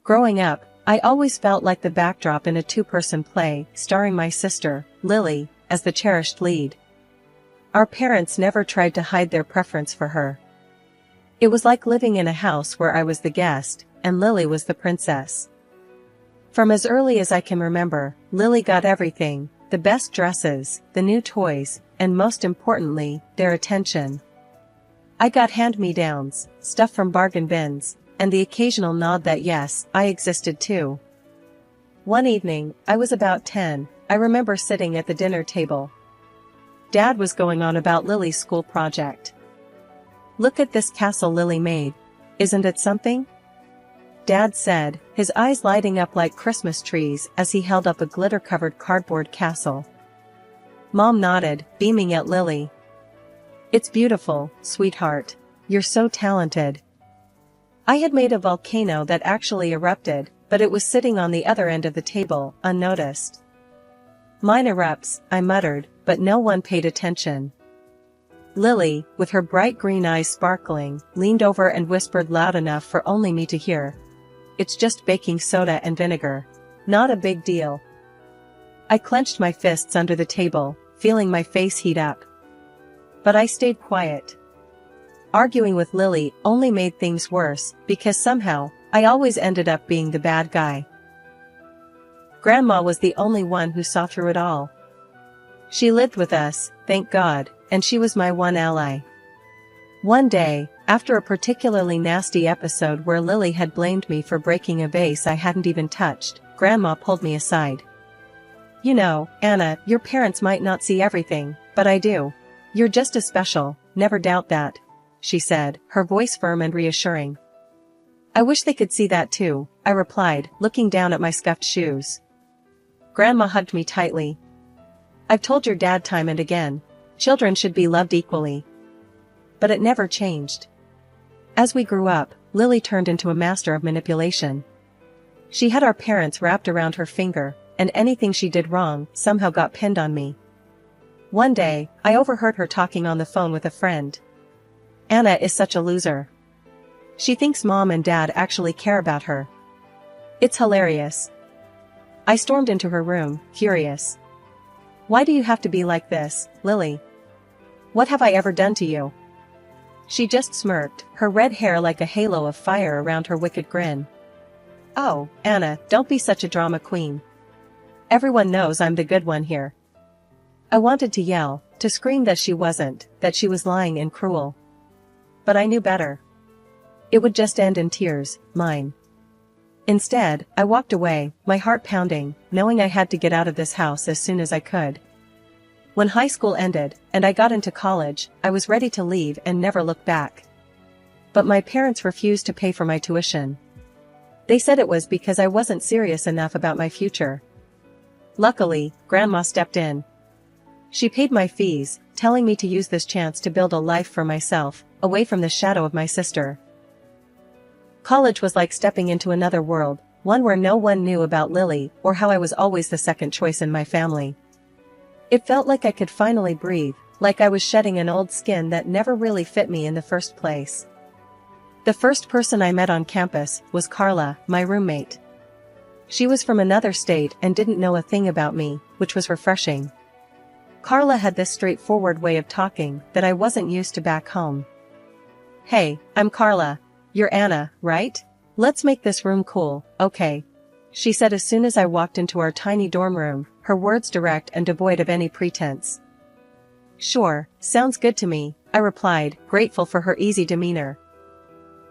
Growing up, I always felt like the backdrop in a two-person play, starring my sister, Lily, as the cherished lead. Our parents never tried to hide their preference for her. It was like living in a house where I was the guest, and Lily was the princess. From as early as I can remember, Lily got everything, the best dresses, the new toys, and most importantly, their attention. I got hand-me-downs, stuff from bargain bins, and the occasional nod that yes, I existed too. One evening, I was about 10, I remember sitting at the dinner table. Dad was going on about Lily's school project. "Look at this castle Lily made. Isn't it something?" Dad said, his eyes lighting up like Christmas trees as he held up a glitter-covered cardboard castle. Mom nodded, beaming at Lily. "It's beautiful, sweetheart. You're so talented." I had made a volcano that actually erupted, but it was sitting on the other end of the table, unnoticed. "Mine erupts," I muttered, but no one paid attention. Lily, with her bright green eyes sparkling, leaned over and whispered loud enough for only me to hear. "It's just baking soda and vinegar. Not a big deal." I clenched my fists under the table, feeling my face heat up. But I stayed quiet. Arguing with Lily only made things worse, because somehow, I always ended up being the bad guy. Grandma was the only one who saw through it all. She lived with us, thank God, and she was my one ally. One day, after a particularly nasty episode where Lily had blamed me for breaking a vase I hadn't even touched, Grandma pulled me aside. "You know, Anna, your parents might not see everything, but I do. You're just as special, never doubt that," she said, her voice firm and reassuring. "I wish they could see that too," I replied, looking down at my scuffed shoes. Grandma hugged me tightly. "I've told your dad time and again, children should be loved equally." But it never changed. As we grew up, Lily turned into a master of manipulation. She had our parents wrapped around her finger, and anything she did wrong somehow got pinned on me. One day, I overheard her talking on the phone with a friend. "Anna is such a loser. She thinks Mom and Dad actually care about her. It's hilarious." I stormed into her room, furious. "Why do you have to be like this, Lily? What have I ever done to you?" She just smirked, her red hair like a halo of fire around her wicked grin. "Oh, Anna, don't be such a drama queen. Everyone knows I'm the good one here." I wanted to yell, to scream that she wasn't, that she was lying and cruel. But I knew better. It would just end in tears, mine. Instead, I walked away, my heart pounding, knowing I had to get out of this house as soon as I could. When high school ended, and I got into college, I was ready to leave and never look back. But my parents refused to pay for my tuition. They said it was because I wasn't serious enough about my future. Luckily, Grandma stepped in. She paid my fees, telling me to use this chance to build a life for myself, away from the shadow of my sister. College was like stepping into another world, one where no one knew about Lily or how I was always the second choice in my family. It felt like I could finally breathe, like I was shedding an old skin that never really fit me in the first place. The first person I met on campus was Carla, my roommate. She was from another state and didn't know a thing about me, which was refreshing. Carla had this straightforward way of talking that I wasn't used to back home. "Hey, I'm Carla. You're Anna, right? Let's make this room cool, okay?" she said as soon as I walked into our tiny dorm room, her words direct and devoid of any pretense. "Sure, sounds good to me," I replied, grateful for her easy demeanor.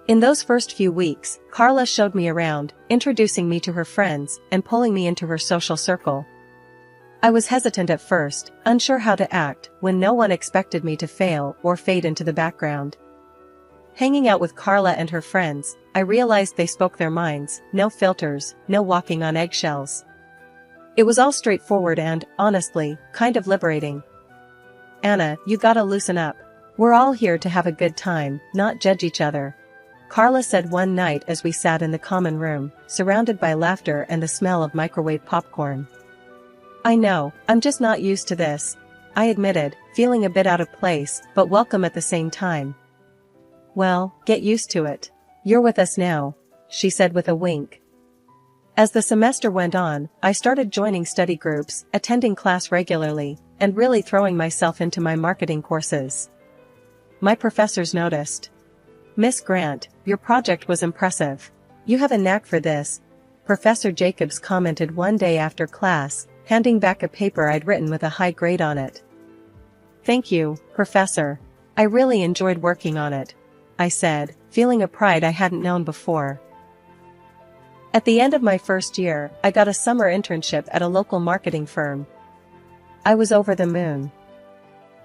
In those first few weeks, Carla showed me around, introducing me to her friends and pulling me into her social circle. I was hesitant at first, unsure how to act, when no one expected me to fail or fade into the background. Hanging out with Carla and her friends, I realized they spoke their minds, no filters, no walking on eggshells. It was all straightforward and, honestly, kind of liberating. "Anna, you gotta loosen up. We're all here to have a good time, not judge each other," Carla said one night as we sat in the common room, surrounded by laughter and the smell of microwave popcorn. "I know, I'm just not used to this," I admitted, feeling a bit out of place, but welcome at the same time. "Well, get used to it. You're with us now," she said with a wink. As the semester went on, I started joining study groups, attending class regularly, and really throwing myself into my marketing courses. My professors noticed. "Miss Grant, your project was impressive. You have a knack for this," Professor Jacobs commented one day after class, handing back a paper I'd written with a high grade on it. "Thank you, Professor. I really enjoyed working on it," I said, feeling a pride I hadn't known before. At the end of my first year, I got a summer internship at a local marketing firm. I was over the moon.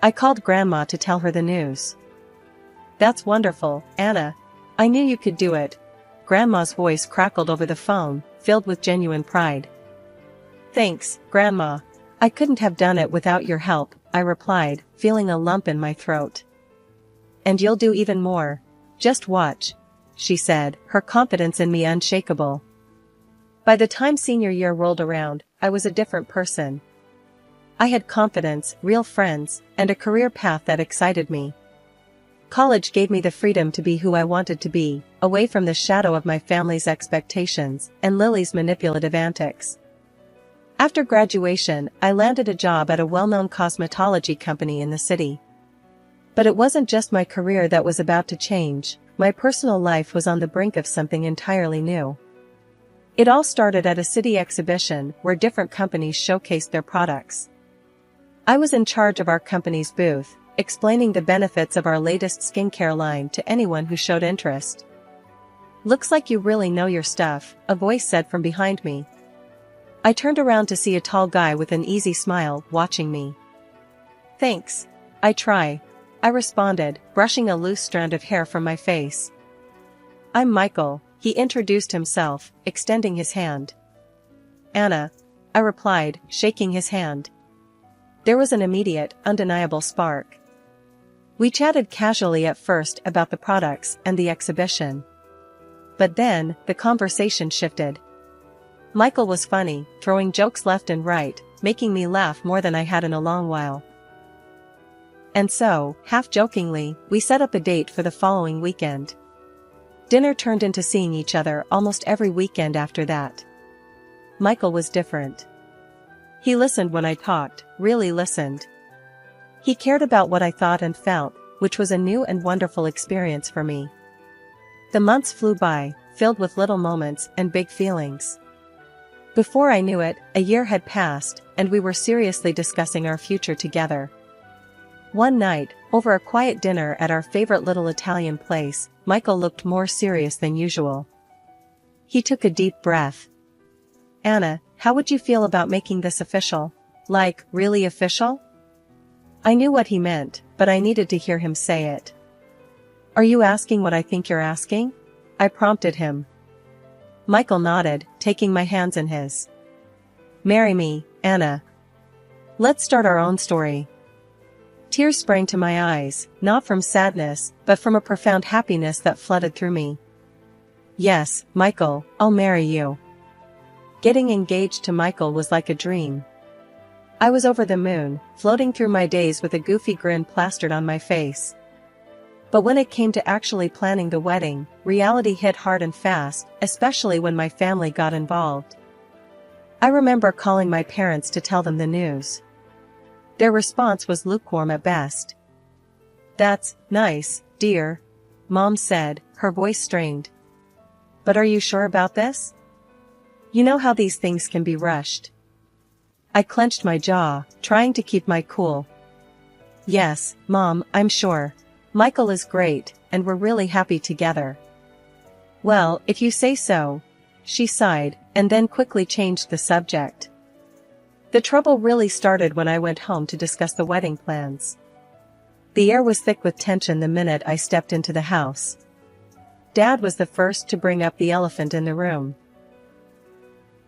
I called Grandma to tell her the news. "That's wonderful, Anna. I knew you could do it." Grandma's voice crackled over the phone, filled with genuine pride. "Thanks, Grandma. I couldn't have done it without your help," I replied, feeling a lump in my throat. "And you'll do even more. Just watch," she said, her confidence in me unshakable. By the time senior year rolled around, I was a different person. I had confidence, real friends, and a career path that excited me. College gave me the freedom to be who I wanted to be, away from the shadow of my family's expectations and Lily's manipulative antics. After graduation, I landed a job at a well-known cosmetology company in the city. But it wasn't just my career that was about to change, my personal life was on the brink of something entirely new. It all started at a city exhibition where different companies showcased their products. I was in charge of our company's booth, explaining the benefits of our latest skincare line to anyone who showed interest. "Looks like you really know your stuff," a voice said from behind me. I turned around to see a tall guy with an easy smile watching me. "Thanks. I try," I responded, brushing a loose strand of hair from my face. "I'm Michael," he introduced himself, extending his hand. "Anna," I replied, shaking his hand. There was an immediate, undeniable spark. We chatted casually at first about the products and the exhibition. But then, the conversation shifted. Michael was funny, throwing jokes left and right, making me laugh more than I had in a long while. And so, half-jokingly, we set up a date for the following weekend. Dinner turned into seeing each other almost every weekend after that. Michael was different. He listened when I talked, really listened. He cared about what I thought and felt, which was a new and wonderful experience for me. The months flew by, filled with little moments and big feelings. Before I knew it, a year had passed, and we were seriously discussing our future together. One night, over a quiet dinner at our favorite little Italian place, Michael looked more serious than usual. He took a deep breath. "Anna, how would you feel about making this official? Like, really official?" I knew what he meant, but I needed to hear him say it. "Are you asking what I think you're asking?" I prompted him. Michael nodded, taking my hands in his. "Marry me, Anna. Let's start our own story." Tears sprang to my eyes, not from sadness, but from a profound happiness that flooded through me. "Yes, Michael, I'll marry you." Getting engaged to Michael was like a dream. I was over the moon, floating through my days with a goofy grin plastered on my face. But when it came to actually planning the wedding, reality hit hard and fast, especially when my family got involved. I remember calling my parents to tell them the news. Their response was lukewarm at best. "That's nice, dear," Mom said, her voice strained. "But are you sure about this? You know how these things can be rushed." I clenched my jaw, trying to keep my cool. "Yes, Mom, I'm sure. Michael is great, and we're really happy together." "Well, if you say so," she sighed, and then quickly changed the subject. The trouble really started when I went home to discuss the wedding plans. The air was thick with tension the minute I stepped into the house. Dad was the first to bring up the elephant in the room.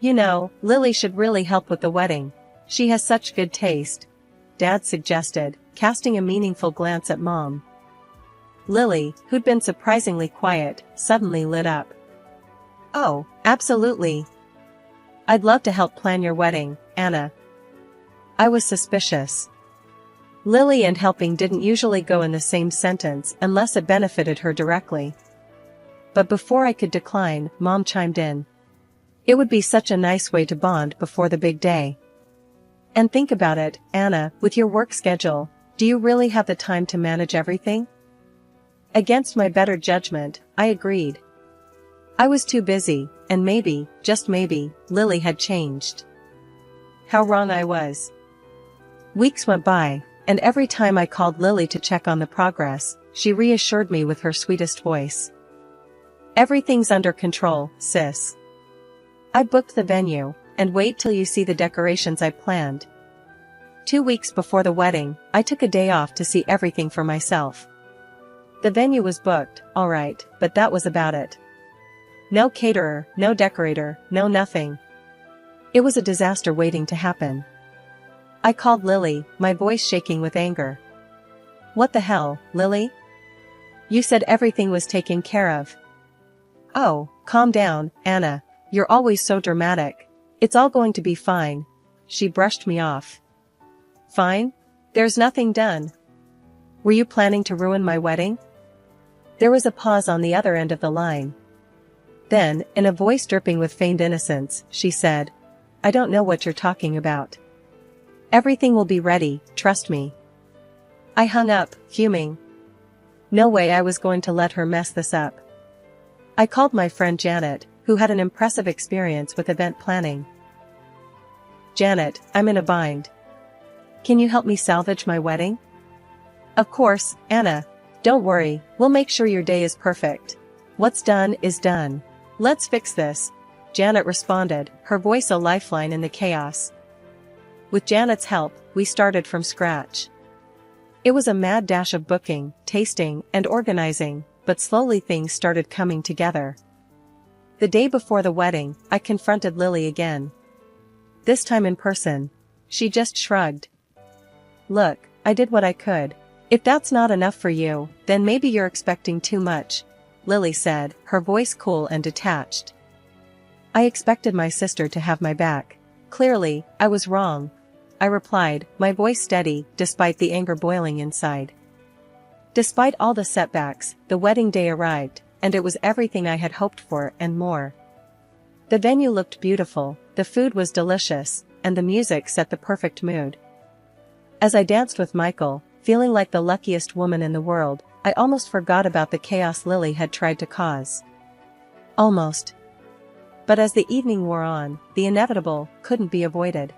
"You know, Lily should really help with the wedding. She has such good taste," Dad suggested, casting a meaningful glance at Mom. Lily, who'd been surprisingly quiet, suddenly lit up. "Oh, absolutely. I'd love to help plan your wedding, Anna." I was suspicious. Lily and helping didn't usually go in the same sentence unless it benefited her directly. But before I could decline, Mom chimed in. It would be such a nice way to bond before the big day. And think about it, Anna, with your work schedule, do you really have the time to manage everything? Against my better judgment, I agreed. I was too busy, and maybe, just maybe, Lily had changed. How wrong I was. Weeks went by, and every time I called Lily to check on the progress, she reassured me with her sweetest voice. Everything's under control, sis. I booked the venue, and wait till you see the decorations I planned. 2 weeks before the wedding, I took a day off to see everything for myself. The venue was booked, all right, but that was about it. No caterer, no decorator, no nothing. It was a disaster waiting to happen. I called Lily, my voice shaking with anger. What the hell, Lily? You said everything was taken care of. Oh, calm down, Anna. You're always so dramatic. It's all going to be fine. She brushed me off. Fine? There's nothing done. Were you planning to ruin my wedding? There was a pause on the other end of the line. Then, in a voice dripping with feigned innocence, she said, I don't know what you're talking about. Everything will be ready, trust me. I hung up, fuming. No way I was going to let her mess this up. I called my friend Janet, who had an impressive experience with event planning. Janet, I'm in a bind. Can you help me salvage my wedding? Of course, Anna. Don't worry, we'll make sure your day is perfect. What's done is done. Let's fix this, Janet responded, her voice a lifeline in the chaos. With Janet's help, we started from scratch. It was a mad dash of booking, tasting, and organizing, but slowly things started coming together. The day before the wedding, I confronted Lily again. This time in person. She just shrugged. Look, I did what I could. If that's not enough for you, then maybe you're expecting too much, Lily said, her voice cool and detached. I expected my sister to have my back. Clearly, I was wrong. I replied, my voice steady, despite the anger boiling inside. Despite all the setbacks, the wedding day arrived, and it was everything I had hoped for and more. The venue looked beautiful, the food was delicious, and the music set the perfect mood. As I danced with Michael, feeling like the luckiest woman in the world, I almost forgot about the chaos Lily had tried to cause. Almost. But as the evening wore on, the inevitable couldn't be avoided.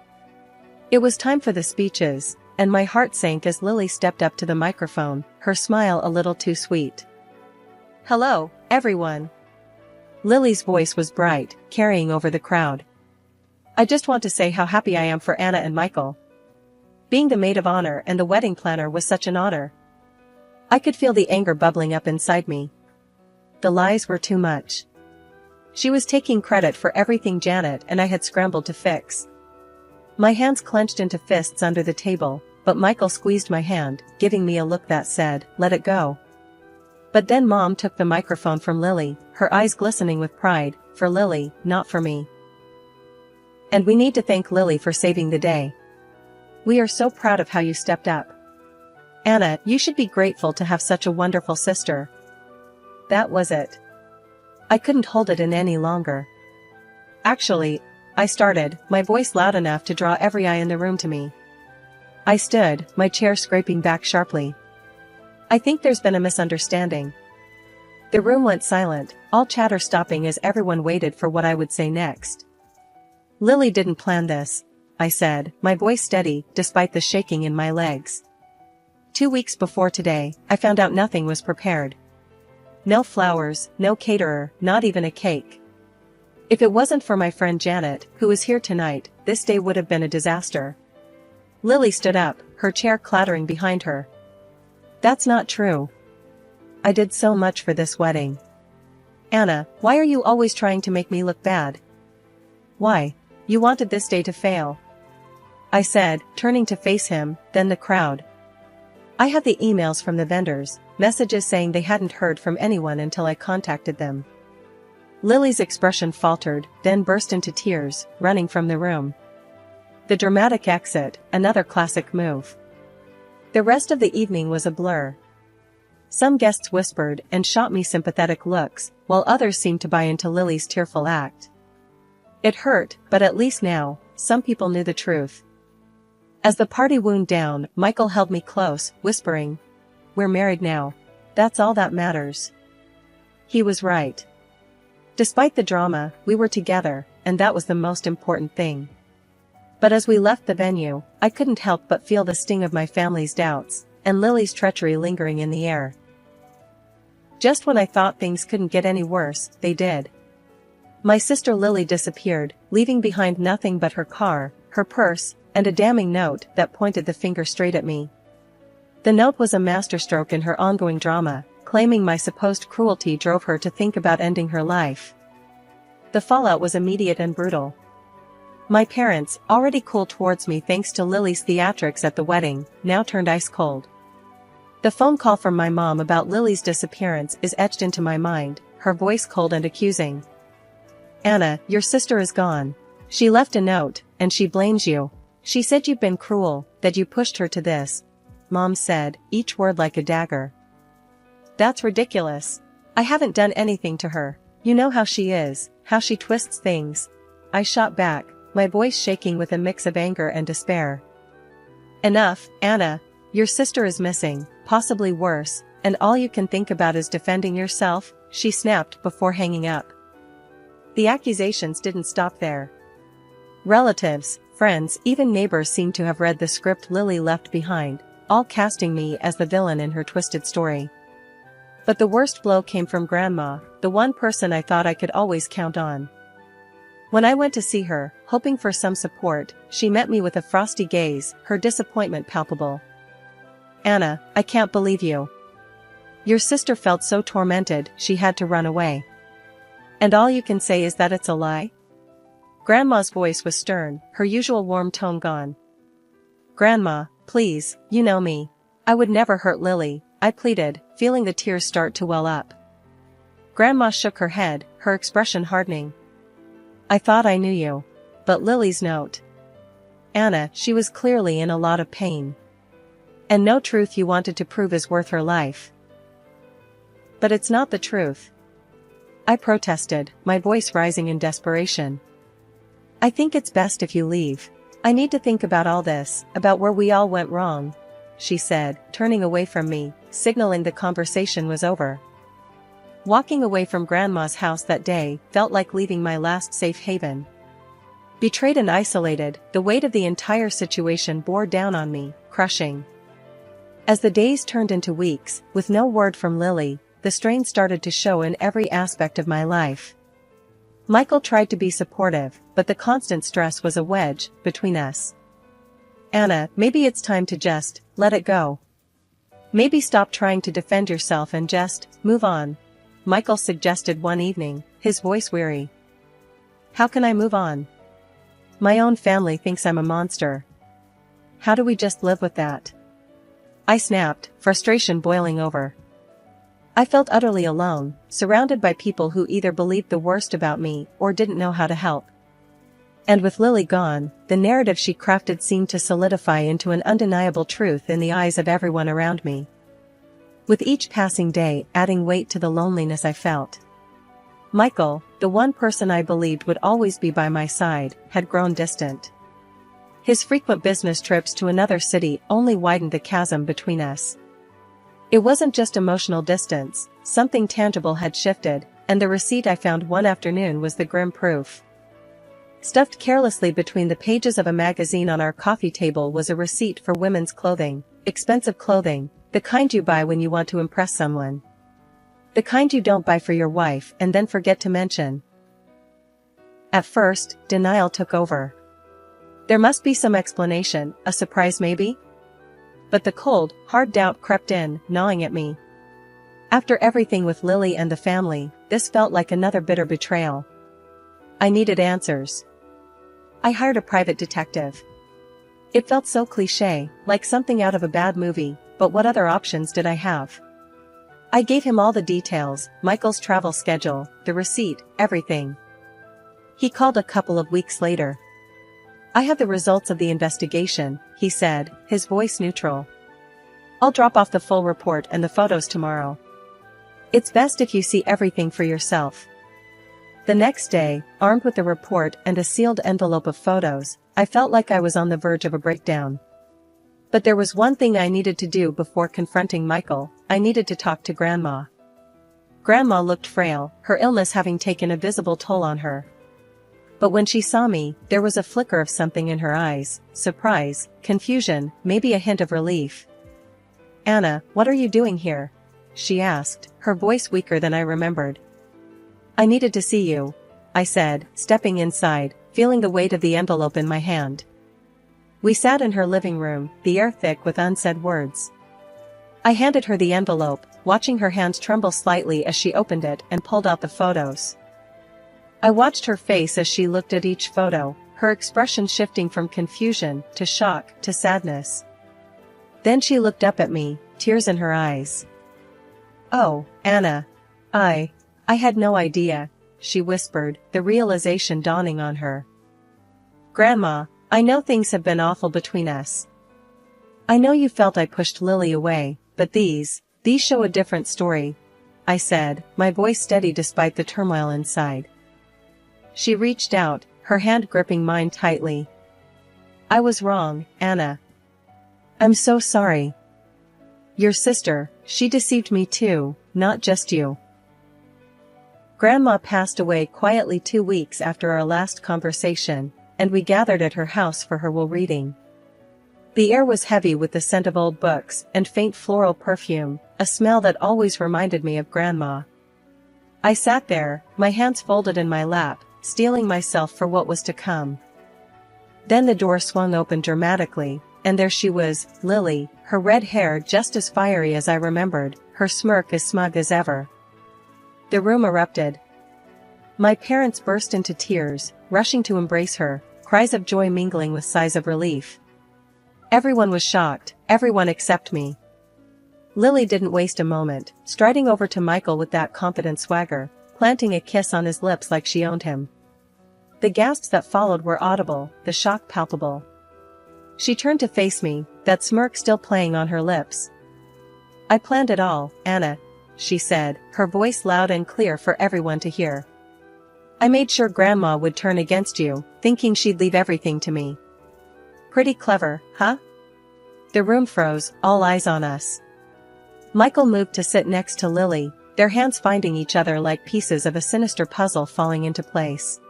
It was time for the speeches, and my heart sank as Lily stepped up to the microphone, her smile a little too sweet. Hello, everyone. Lily's voice was bright, carrying over the crowd. I just want to say how happy I am for Anna and Michael. Being the maid of honor and the wedding planner was such an honor. I could feel the anger bubbling up inside me. The lies were too much. She was taking credit for everything Janet and I had scrambled to fix. My hands clenched into fists under the table, but Michael squeezed my hand, giving me a look that said, let it go. But then Mom took the microphone from Lily, her eyes glistening with pride, for Lily, not for me. And we need to thank Lily for saving the day. We are so proud of how you stepped up. Anna, you should be grateful to have such a wonderful sister. That was it. I couldn't hold it in any longer. Actually, I started, my voice loud enough to draw every eye in the room to me. I stood, my chair scraping back sharply. I think there's been a misunderstanding. The room went silent, all chatter stopping as everyone waited for what I would say next. Lily didn't plan this, I said, my voice steady, despite the shaking in my legs. 2 weeks before today, I found out nothing was prepared. No flowers, no caterer, not even a cake. If it wasn't for my friend Janet, who is here tonight, this day would have been a disaster. Lily stood up, her chair clattering behind her. That's not true. I did so much for this wedding. Anna, why are you always trying to make me look bad? Why? You wanted this day to fail. I said, turning to face him, then the crowd. I had the emails from the vendors, messages saying they hadn't heard from anyone until I contacted them. Lily's expression faltered, then burst into tears, running from the room. The dramatic exit, another classic move. The rest of the evening was a blur. Some guests whispered and shot me sympathetic looks, while others seemed to buy into Lily's tearful act. It hurt, but at least now, some people knew the truth. As the party wound down, Michael held me close, whispering, "We're married now. That's all that matters." He was right. Despite the drama, we were together, and that was the most important thing. But as we left the venue, I couldn't help but feel the sting of my family's doubts, and Lily's treachery lingering in the air. Just when I thought things couldn't get any worse, they did. My sister Lily disappeared, leaving behind nothing but her car, her purse, and a damning note that pointed the finger straight at me. The note was a masterstroke in her ongoing drama, claiming my supposed cruelty drove her to think about ending her life. The fallout was immediate and brutal. My parents, already cool towards me thanks to Lily's theatrics at the wedding, now turned ice cold. The phone call from my mom about Lily's disappearance is etched into my mind, her voice cold and accusing. "Anna, your sister is gone. She left a note, and she blames you. She said you've been cruel, that you pushed her to this," Mom said, each word like a dagger. "That's ridiculous. I haven't done anything to her. You know how she is, how she twists things," I shot back, my voice shaking with a mix of anger and despair. "Enough, Anna. Your sister is missing, possibly worse, and all you can think about is defending yourself," she snapped before hanging up. The accusations didn't stop there. Relatives, friends, even neighbors seemed to have read the script Lily left behind, all casting me as the villain in her twisted story. But the worst blow came from Grandma, the one person I thought I could always count on. When I went to see her, hoping for some support, she met me with a frosty gaze, her disappointment palpable. "Anna, I can't believe you. Your sister felt so tormented, she had to run away. And all you can say is that it's a lie?" Grandma's voice was stern, her usual warm tone gone. "Grandma, please, you know me. I would never hurt Lily," I pleaded, feeling the tears start to well up. Grandma shook her head, her expression hardening. "I thought I knew you. But Lily's note. Anna, she was clearly in a lot of pain. And no truth you wanted to prove is worth her life." "But it's not the truth," I protested, my voice rising in desperation. "I think it's best if you leave. I need to think about all this, about where we all went wrong," she said, turning away from me, signaling the conversation was over. Walking away from Grandma's house that day felt like leaving my last safe haven. Betrayed and isolated, the weight of the entire situation bore down on me, crushing. As the days turned into weeks, with no word from Lily, the strain started to show in every aspect of my life. Michael tried to be supportive, but the constant stress was a wedge between us. "Anna, maybe it's time to just let it go. Maybe stop trying to defend yourself and just move on," Michael suggested one evening, his voice weary. "How can I move on? My own family thinks I'm a monster. How do we just live with that?" I snapped, frustration boiling over. I felt utterly alone, surrounded by people who either believed the worst about me or didn't know how to help. And with Lily gone, the narrative she crafted seemed to solidify into an undeniable truth in the eyes of everyone around me. With each passing day adding weight to the loneliness I felt. Michael, the one person I believed would always be by my side, had grown distant. His frequent business trips to another city only widened the chasm between us. It wasn't just emotional distance, something tangible had shifted, and the receipt I found one afternoon was the grim proof. Stuffed carelessly between the pages of a magazine on our coffee table was a receipt for women's clothing, expensive clothing, the kind you buy when you want to impress someone. The kind you don't buy for your wife and then forget to mention. At first, denial took over. There must be some explanation, a surprise maybe? But the cold, hard doubt crept in, gnawing at me. After everything with Lily and the family, this felt like another bitter betrayal. I needed answers. I hired a private detective. It felt so cliché, like something out of a bad movie, but what other options did I have? I gave him all the details, Michael's travel schedule, the receipt, everything. He called a couple of weeks later. "I have the results of the investigation," he said, his voice neutral. "I'll drop off the full report and the photos tomorrow. It's best if you see everything for yourself." The next day, armed with a report and a sealed envelope of photos, I felt like I was on the verge of a breakdown. But there was one thing I needed to do before confronting Michael. I needed to talk to Grandma. Grandma looked frail, her illness having taken a visible toll on her. But when she saw me, there was a flicker of something in her eyes: surprise, confusion, maybe a hint of relief. "Anna, what are you doing here?" she asked, her voice weaker than I remembered. "I needed to see you," I said, stepping inside, feeling the weight of the envelope in my hand. We sat in her living room, the air thick with unsaid words. I handed her the envelope, watching her hands tremble slightly as she opened it and pulled out the photos. I watched her face as she looked at each photo, her expression shifting from confusion to shock to sadness. Then she looked up at me, tears in her eyes. "Oh, Anna. I had no idea," she whispered, the realization dawning on her. "Grandma, I know things have been awful between us. I know you felt I pushed Lily away, but these show a different story," I said, my voice steady despite the turmoil inside. She reached out, her hand gripping mine tightly. "I was wrong, Anna. I'm so sorry. Your sister, she deceived me too, not just you." Grandma passed away quietly 2 weeks after our last conversation, and we gathered at her house for her will reading. The air was heavy with the scent of old books and faint floral perfume, a smell that always reminded me of Grandma. I sat there, my hands folded in my lap, steeling myself for what was to come. Then the door swung open dramatically, and there she was, Lily, her red hair just as fiery as I remembered, her smirk as smug as ever. The room erupted. My parents burst into tears, rushing to embrace her, cries of joy mingling with sighs of relief. Everyone was shocked, everyone except me. Lily didn't waste a moment, striding over to Michael with that confident swagger, planting a kiss on his lips like she owned him. The gasps that followed were audible, the shock palpable. She turned to face me, that smirk still playing on her lips. "I planned it all, Anna," she said, her voice loud and clear for everyone to hear. "I made sure Grandma would turn against you, thinking she'd leave everything to me. Pretty clever, huh?" The room froze, all eyes on us. Michael moved to sit next to Lily, their hands finding each other like pieces of a sinister puzzle falling into place.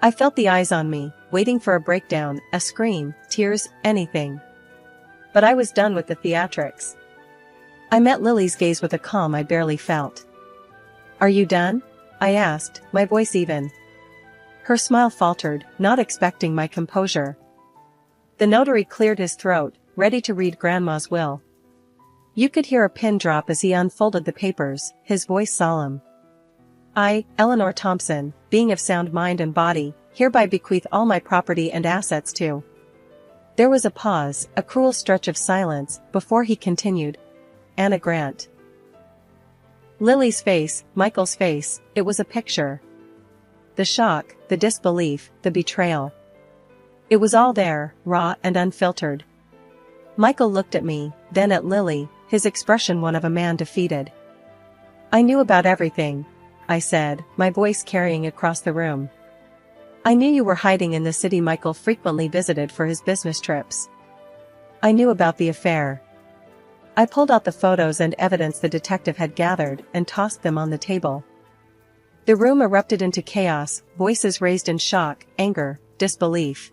I felt the eyes on me, waiting for a breakdown, a scream, tears, anything. But I was done with the theatrics. I met Lily's gaze with a calm I barely felt. "Are you done?" I asked, my voice even. Her smile faltered, not expecting my composure. The notary cleared his throat, ready to read Grandma's will. You could hear a pin drop as he unfolded the papers, his voice solemn. "I, Eleanor Thompson, being of sound mind and body, hereby bequeath all my property and assets to..." There was a pause, a cruel stretch of silence, before he continued. "Anna Grant." Lily's face, Michael's face, it was a picture. The shock, the disbelief, the betrayal. It was all there, raw and unfiltered. Michael looked at me, then at Lily, his expression one of a man defeated. "I knew about everything," I said, my voice carrying across the room. "I knew you were hiding in the city Michael frequently visited for his business trips. I knew about the affair." I pulled out the photos and evidence the detective had gathered and tossed them on the table. The room erupted into chaos, voices raised in shock, anger, disbelief.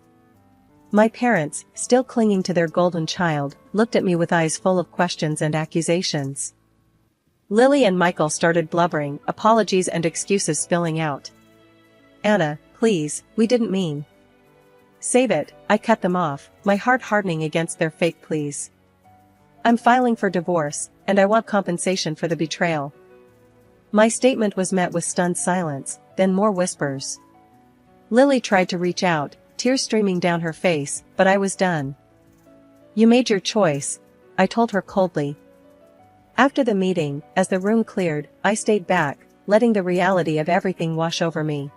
My parents, still clinging to their golden child, looked at me with eyes full of questions and accusations. Lily and Michael started blubbering, apologies and excuses spilling out. "Anna, please, we didn't mean..." "Save it," I cut them off, my heart hardening against their fake pleas. "I'm filing for divorce, and I want compensation for the betrayal." My statement was met with stunned silence, then more whispers. Lily tried to reach out, tears streaming down her face, but I was done. "You made your choice," I told her coldly. After the meeting, as the room cleared, I stayed back, letting the reality of everything wash over me.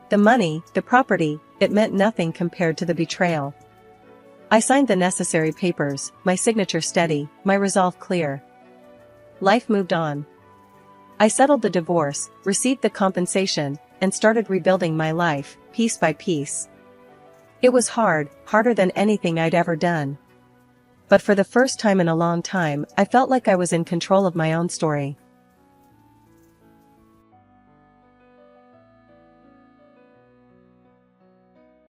The money, the property, it meant nothing compared to the betrayal. I signed the necessary papers, my signature steady, my resolve clear. Life moved on. I settled the divorce, received the compensation, and started rebuilding my life, piece by piece. It was hard, harder than anything I'd ever done. But for the first time in a long time, I felt like I was in control of my own story.